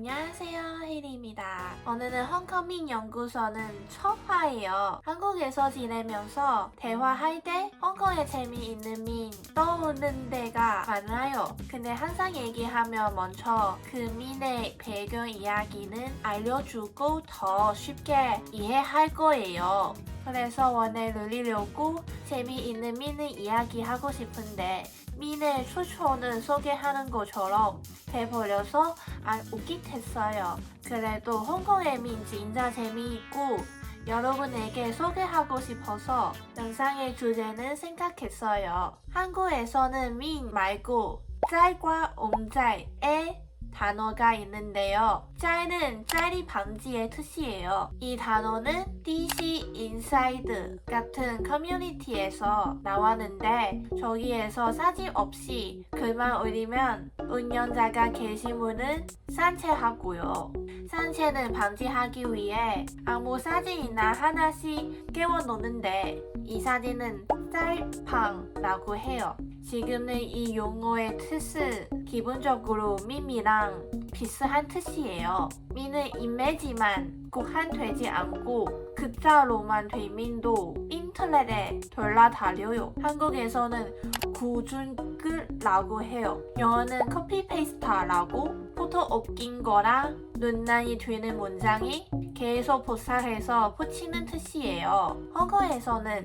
안녕하세요, 혜리입니다. 오늘은 헝커밍 연구소는 첫 화예요. 한국에서 지내면서 대화할 때 헝커의 재미있는 민 떠오르는 데가 많아요. 근데 항상 얘기하면 먼저 그 민의 배경 이야기는 알려주고 더 쉽게 이해할 거예요. 그래서 오늘 늘리려고 재미있는 민을 이야기하고 싶은데 민의 추천을 소개하는 것처럼 해버려서 안 웃깃했어요. 그래도 홍콩의 민 진짜 재미있고 여러분에게 소개하고 싶어서 영상의 주제는 생각했어요. 한국에서는 민 말고 짤과 옴짤의 단어가 있는데요. 짤은 짤이 방지의 뜻이에요. 이 단어는 DC 인사이드 같은 커뮤니티에서 나왔는데 저기에서 사진 없이 글만 올리면 운영자가 게시물은 산채하고요. 산채는 방지하기 위해 아무 사진이나 하나씩 끼워놓는데 이 사진은 짤방라고 해요. 지금은 이 용어의 뜻은 기본적으로 밈이랑 비슷한 뜻이에요. 밈은 이미지만 국한되지 않고 글자로만 된 밈도 인터넷에 돌아다녀요. 한국에서는 구준글라고 해요. 영어는 커피페이스터라고 포토 옮긴 거라 논란이 되는 문장이 계속 복사해서 붙이는 뜻이에요. 한국에서는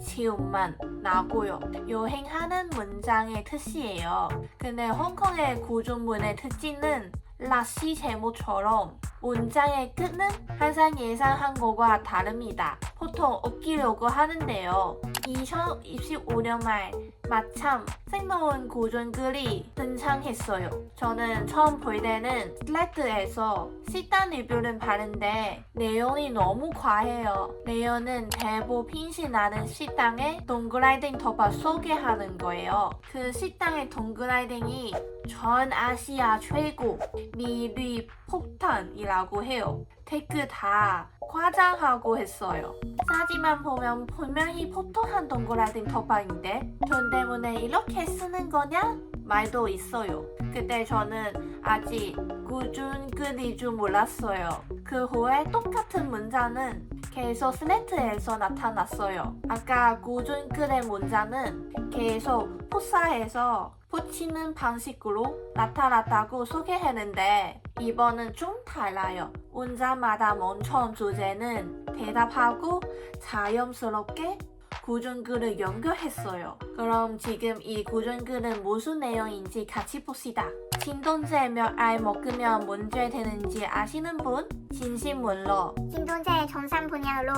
지음만 나고요. 여행하는 문장의 뜻이에요. 근데 홍콩의 구조문의 특징은 라시 제목처럼 문장의 끝은 항상 예상한 것과 다릅니다. 보통 웃기려고 하는데요. 2025년 말 마침 생동원 구준글이 등장했어요. 저는 처음 볼 때는 슬레드에서 식단 리뷰를 봤는데 내용이 너무 과해요. 내용은 대보 빙신하는 식당의 동그라땡 덮밥 소개하는 거예요. 그 식당의 동그라땡이 전 아시아 최고 미리 폭탄이라고 해요. 댓글 다 과장하고 했어요. 사진만 보면 분명히 포토한 동그라땡 덮밥인데 돈 때문에 이렇게 쓰는 거냐? 말도 있어요. 그때 저는 아직 구준글이 줄 몰랐어요. 그 후에 똑같은 문장은 계속 슬레트에서 나타났어요. 아까 구준글의 문장은 계속 복사해서 붙이는 방식으로 나타났다고 소개했는데 이번은 좀 달라요. 문장마다 멈춘 주제는 대답하고 자연스럽게 구준글을 연결했어요. 그럼 지금 이 구준글은 무슨 내용인지 같이 봅시다. 진통제 몇 알 먹으면 문제 되는지 아시는 분? 진심물로 진통제 정상 분량으로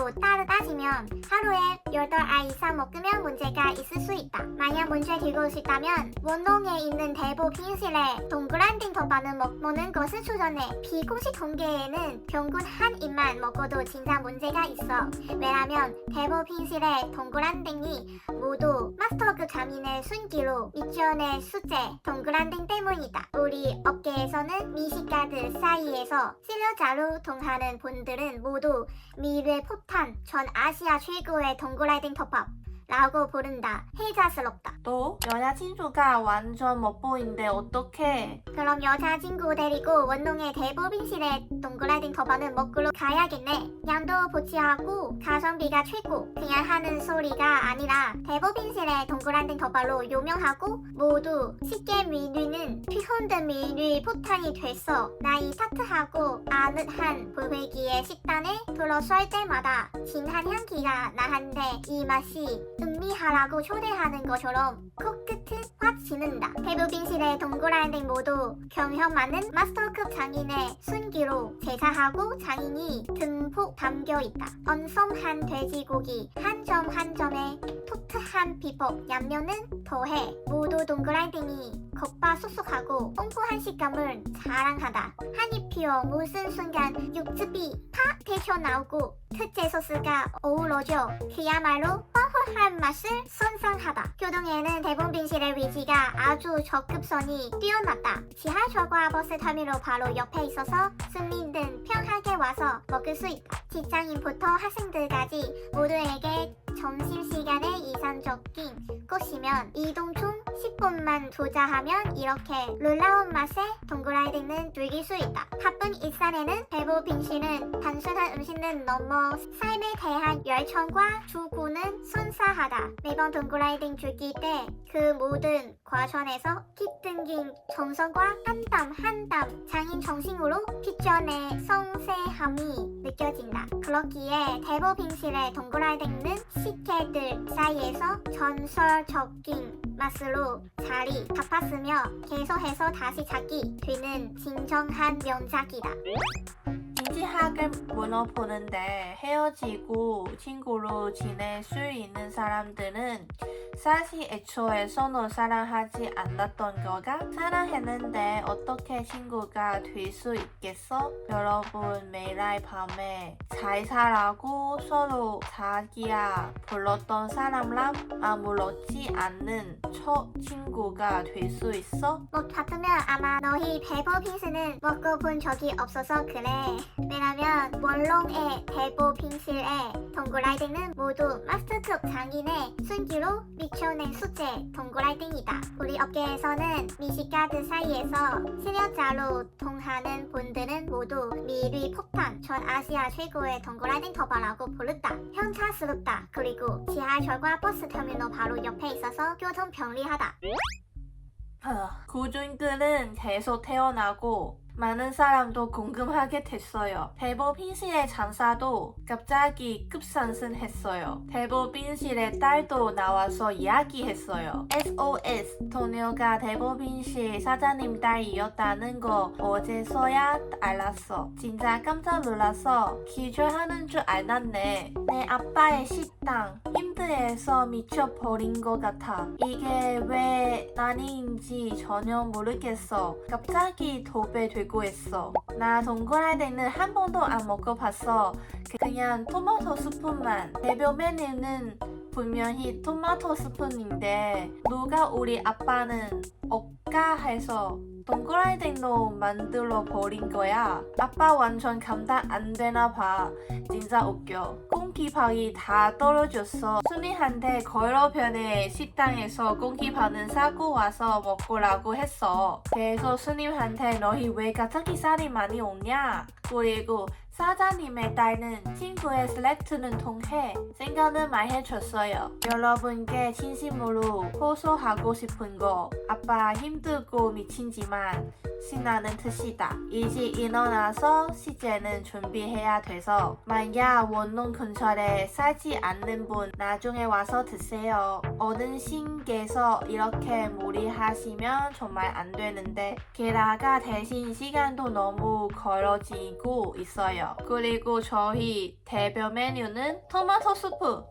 따지면 하루에 8알 이상 먹으면 문제가 있을 수 있다. 만약 문제 들고 싶다면 원동에 있는 대보 빙실에 동그라땡 덮밥을 먹는 것을 추천해. 비공식 통계에는 평균 한 입만 먹어도 진짜 문제가 있어. 왜냐면 대보 빙실에 동그라땡이 모두 마스터급 장인의 순기로 미션의 수제 동그라땡 때문이다. 우리 업계에서는 미식가들 사이에서 실력자로 통하는 분들은 모두 미래 포탄 전 아시아 최고의 동그라땡 덮밥 라고 부른다. 해자스럽다. 또 여자친구가 완전 멋보인데 어떡해? 그럼 여자친구 데리고 원동의 대보빙실에 동그라땡 덮밥을 먹으러 가야겠네. 양도 보치하고 가성비가 최고. 그냥 하는 소리가 아니라 대보빙실의 동그라땡 덮밥로 유명하고 모두 쉽게 밀리는 피혼드 밀리 포탄이 됐어. 나이 따뜻하고 아늑한 불회기의 식단에 들어설 때마다 진한 향기가 나는데 이 맛이 음미하라고 초대하는 것처럼 코끝은 확 지는다. 대부빙실의 동그라땡 모두 경험 많은 마스터급 장인의 순기로 제작하고 장인이 듬뿍 담겨있다. 언섬한 돼지고기 한 점 한 점에 토트한 비법 양면은 더해 모두 동그라땡이 겉바속촉하고 풍부한 식감을 자랑하다. 한입 피어 무슨 순간 육즙이 팍 튀어나오고 특제 소스가 어우러져 그야말로 뻔뻔한 맛을 선사하다. 교동에는 대본빙실의 위치가 아주 적급선이 뛰어났다. 지하철과 버스 터미널 바로 옆에 있어서 승민든 편하게 와서 먹을 수 있다. 직장인부터 학생들까지 모두에게 점심시간에 이상적인 곳이면 이동 중 10분만 투자하면 이렇게 놀라운 맛의 동그라이딩은 즐길 수 있다. 바쁜 일상에는 배고픈 씨는 단순한 음식은 넘어 삶에 대한 열정과 추구는 순수하다. 매번 동그라이딩 즐길 때 그 모든 과정에서 깃든긴 정성과 한 땀 한 땀 장인 정신으로 피쳐내 섬세함이 느껴진다. 그렇기에 대보빈실의 동그라이딩은 식객들 사이에서 전설적인 맛으로 자리 잡았으며 계속해서 다시 찾기 되는 진정한 명작이다. 인지학을 물어보는데 헤어지고 친구로 지낼 수 있는 사람들은 사실 애초에 서로 사랑하지 않았던 거가 사랑했는데 어떻게 친구가 될 수 있겠어? 여러분 매일 밤에 잘 살라고 서로 자기야 불렀던 사람랑 아무렇지 않는 첫 친구가 될 수 있어? 뭐 같으면 아마 너희 배보빈스는 먹어본 적이 없어서 그래. 왜냐면 원롱의 대보빈실의 동그라이딩은 모두 마스터급 장인의 순기로 미쳐낸 수제 동그라이딩이다. 우리 업계에서는 미식가들 사이에서 실력자로 통하는 분들은 모두 미리 폭탄 전 아시아 최고의 동그라이딩 터바라고 부른다. 현타스럽다. 그리고 지하철과 버스 터미널 바로 옆에 있어서 교통 편리하다. 고준글은 계속 태어나고 많은 사람도 궁금하게 됐어요. 대보빈실의 장사도 갑자기 급상승했어요. 대보빈실의 딸도 나와서 이야기했어요. SOS 도녀가 대보빈실 사장님 딸이었다는 거 어제서야 알았어. 진짜 깜짝 놀라서 기절하는 줄 알았네. 내 아빠의 식당 힘들어서 미쳐버린 것 같아. 이게 왜 난인지 전혀 모르겠어. 갑자기 도배되고 했어. 나 동그라이딩은 한 번도 안 먹어봤어. 그냥 토마토 스프만. 대표 메뉴는 분명히 토마토 스프인데 누가 우리 아빠는 억가해서 동그라이딩로 만들어 버린 거야. 아빠 완전 감당 안 되나 봐. 진짜 웃겨. 공기밥이 다 떨어졌어. 순이한테 걸어변에 식당에서 공기밥은 사고 와서 먹으라고 했어. 그래서 순이한테 너희 왜 갑자기 살이 많이 오냐? 그리고 사장님의 딸은 친구의 슬랙트는 통해 생각을 많이 해줬어요. 여러분께 진심으로 호소하고 싶은 거 아빠 힘들고 미친지만 신나는 뜻이다. 일찍 일어나서 식재는 준비해야 돼서 만약 원룸 근처에 살지 않는 분 나중에 와서 드세요. 어르신께서 이렇게 무리하시면 정말 안 되는데 게다가 대신 시간도 너무 걸어지고 있어요. 그리고 저희 대표 메뉴는 토마토 수프.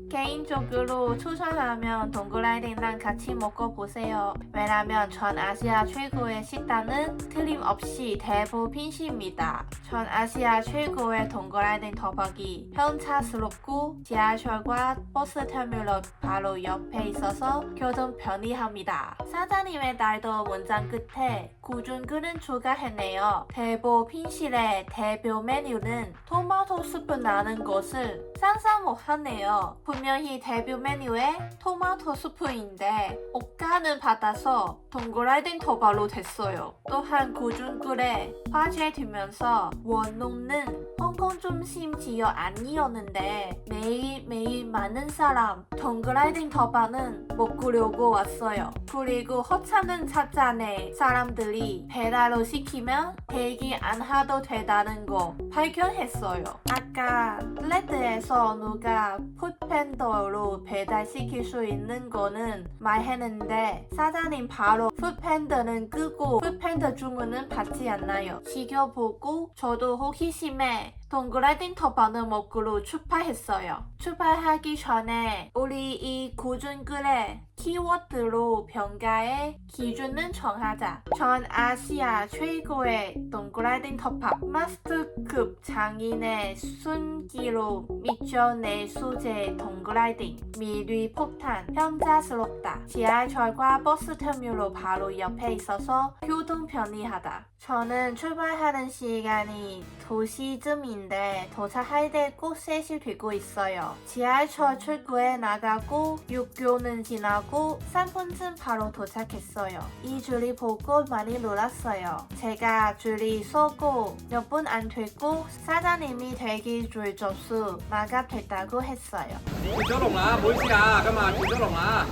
개인적으로 추천하면 동그라이딩랑 같이 먹어보세요. 왜냐면 전 아시아 최고의 식당은 틀림없이 대보빈실입니다. 전 아시아 최고의 동그라이딩 터벅이 현차스럽고 지하철과 버스 터미널 바로 옆에 있어서 교통 편리합니다. 사장님의 딸도 문장 끝에 구준글은 추가했네요. 대보빈실의 대표 메뉴는 토마토 수프 나는 것을 상상 못하네요. 분명히 대표 메뉴에 토마토 수프인데 억가는 받아서 동그라이딩 터바로 됐어요. 또한 구준글에 화제되면서 원룸은 홍콩 중심 지역 아니었는데 매일매일 많은 사람 동그라이딩 터바는 먹으려고 왔어요. 그리고 허차는 찾아내 사람들이 배달로 시키면 대기 안 하도 되다는 거 발견했어요. 아까 플랫에서 누가 푸드팬더로 배달시킬 수 있는 거는 말했는데 사장님 바로 푸드팬더는 끄고 푸드팬더 주문은 받지 않나요? 지켜보고 저도 호기심에 동그라이딩 터바는 먹으러 출발했어요. 출발하기 전에 우리 이 구준글의 키워드로 평가의 기준은 정하자. 전 아시아 최고의 동그라이딩 터밥 마스터급 장인의 순기로 미쳐낼 수제 동그라이딩 미리 폭탄 현자스럽다. 지하철과 버스 터미널 바로 옆에 있어서 교통 편리하다. 저는 출발하는 시간이 2시쯤인데 중인데 도착할 때 꼭 3시 되고 있어요. 지하철 출구에 나가고 육교는 지나고 3분쯤 바로 도착했어요. 이 줄이 보고 많이 놀랐어요. 제가 줄이 서고 몇 분 안 됐고 사장님이 대기 줄 접수 마감됐다고 했어요. 停咗龍啦，唔好意思啊，今日停咗龍啦。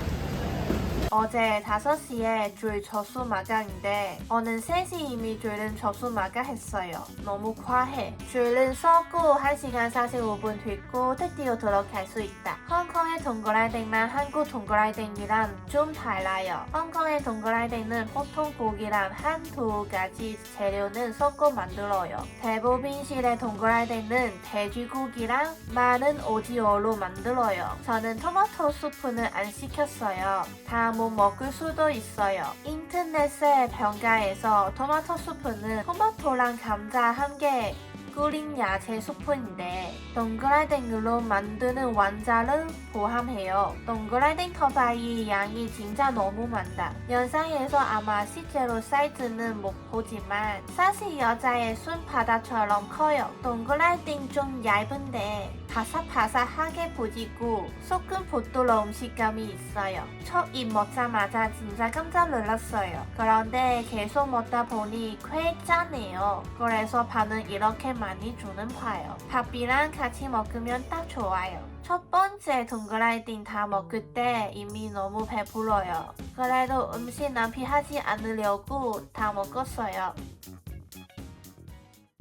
어제 5시에 줄 접수 마감인데 오늘 3시 이미 줄은 접수 마감했어요. 너무 과해. 줄은 서고 1시간 45분 됐고 드디어 들어갈 수 있다. 홍콩의 동그라땡랑 한국 동그라땡이랑 좀 달라요. 홍콩의 동그라땡은 보통 고기랑 한두 가지 재료는 섞어 만들어요. 대부분실의 동그라땡은 돼지고기랑 마른 오징어로 만들어요. 저는 토마토 수프는 안 시켰어요. 다 못 먹을 수도 있어요. 인터넷에 평가에서 토마토 수프는 토마토랑 감자 함께 끓인 야채 수프인데 동그라땡으로 만드는 완자를 포함해요. 동그라땡 터바이 양이 진짜 너무 많다. 영상에서 아마 실제로 사이즈는 못 보지만 사실 여자의 손바닥처럼 커요. 동그라땡 좀 얇은데 바삭바삭하게 부지고 조금 부드러운 식감이 있어요. 첫 입 먹자마자 진짜 깜짝 놀랐어요. 그런데 계속 먹다 보니 꽤 짜네요. 그래서 반은 이렇게 많이 주는 봐요. 밥이랑 같이 먹으면 딱 좋아요. 첫 번째 동그라땡 다 먹을 때 이미 너무 배불러요. 그래도 음식 낭비하지 않으려고 다 먹었어요.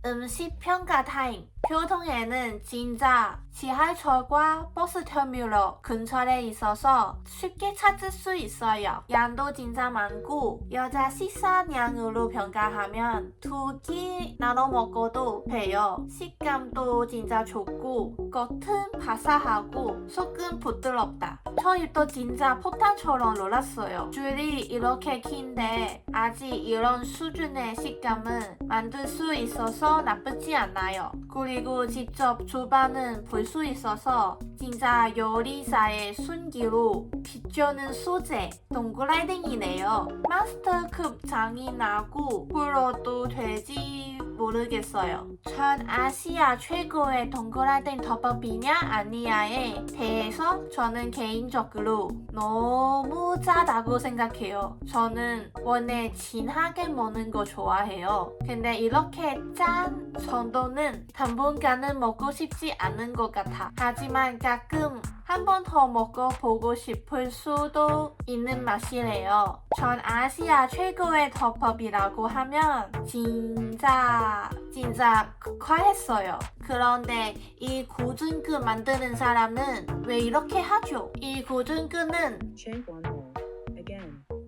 음식 평가 타임. 교통에는 진짜 지하철과 버스터미널 근처에 있어서 쉽게 찾을 수 있어요. 양도 진짜 많고 여자 식사량으로 평가하면 2끼 나눠 먹어도 돼요. 식감도 진짜 좋고 겉은 바삭하고 속은 부드럽다. 저희도 진짜 포탄처럼 놀랐어요. 줄이 이렇게 긴데 아직 이런 수준의 식감은 만들 수 있어서 나쁘지 않아요. 그리고 직접 주방은 볼 수 있어서 진짜 요리사의 순기로 비추는 소재 동그라땡이네요. 마스터급 장이 나고 불어도 될지 모르겠어요. 전 아시아 최고의 동그라땡 덮밥이냐 아니냐에 대해서 저는 개인적으로 너무 짜다고 생각해요. 저는 원래 진하게 먹는 거 좋아해요. 근데 이렇게 짠 정도는 당분간은 먹고 싶지 않은 것 같아. 하지만 가끔 한 번 더 먹어보고 싶을 수도 있는 맛이래요. 전 아시아 최고의 덮밥이라고 하면 진짜 과했어요. 그런데 이 고등급 만드는 사람은 왜 이렇게 하죠? 이 고등급은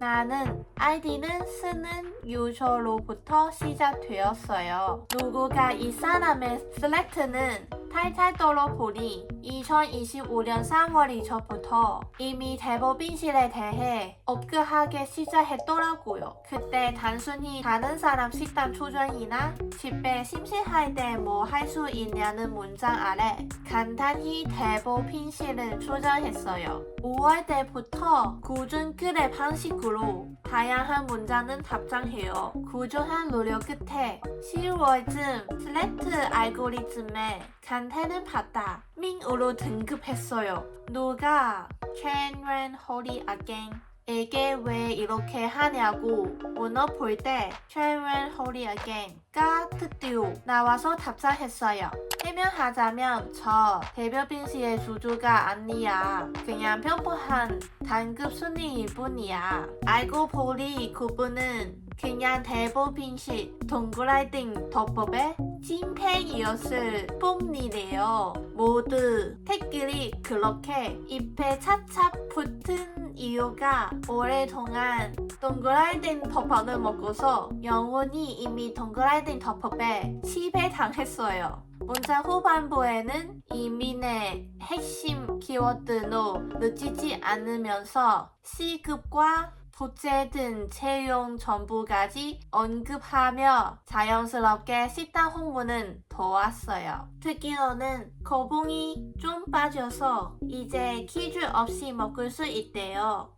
나는 아이디는 쓰는 유저로부터 시작되었어요. 누구가 이 사람의 셀렉트는 탈탈 떨어보니 2025년 3월 이전부터 이미 대법인실에 대해 업그하기 시작했더라고요. 그때 단순히 다른 사람 식단 초전이나 집에 심심할 때 뭐 할 수 있냐는 문장 아래 간단히 대법인실을 초전했어요. 5월 때부터 구준글의 방식으로 다양한 문장은 답장해요. 구조한 노력 끝에 10월쯤 슬랙트 알고리즘에 간태는 받다 민으로 등급했어요. 누가 Can When Holy Again 에게 왜 이렇게 하냐고 물어볼 때 Can When Holy Again가 드디어 나와서 답장했어요. 해명하자면 저 대법인실의 주주가 아니야. 그냥 평범한 단급 순위일 뿐이야. 알고 보니 그분은 그냥 대법인실 동그라땡 덮밥의 찐팬이었을 뿐이래요. 모두 댓글이 그렇게 입에 차차 붙은 이유가 오랫동안 동그라땡 덮밥을 먹어서 영혼이 이미 동그라땡 덮밥에 지배당했어요. 문장 후반부에는 이민의 핵심 키워드로 늦추지 않으면서 C급과 부채 등 채용 정보까지 언급하며 자연스럽게 식당 홍보는 도왔어요. 특히로는 거봉이 좀 빠져서 이제 퀴즈 없이 먹을 수 있대요.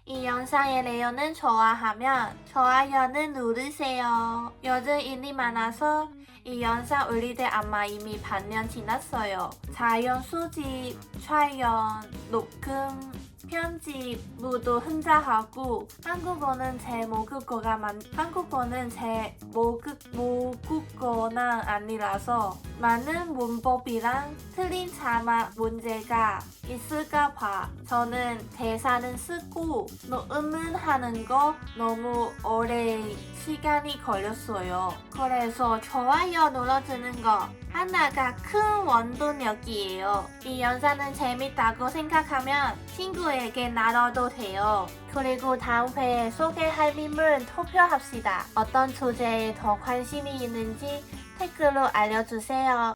이 영상의 내용을 좋아하면 좋아요는 누르세요. 요즘 일이 많아서 이 영상 올릴 때 아마 이미 반년 지났어요. 자연 수집, 촬영, 녹음, 편집 모두 혼자 하고 한국어는 제 모국어는 아니라서 많은 문법이랑 틀린 자막 문제가 있을까 봐 저는 대사는 쓰고 녹음은 하는 거 너무 오래 시간이 걸렸어요. 그래서 좋아요 눌러주는 거 하나가 큰 원동력이에요. 이 영상은 재밌다고 생각하면 친구에게 나눠도 돼요. 그리고 다음 회에 소개할 인물 투표합시다. 어떤 주제에 더 관심이 있는지 댓글로 알려주세요.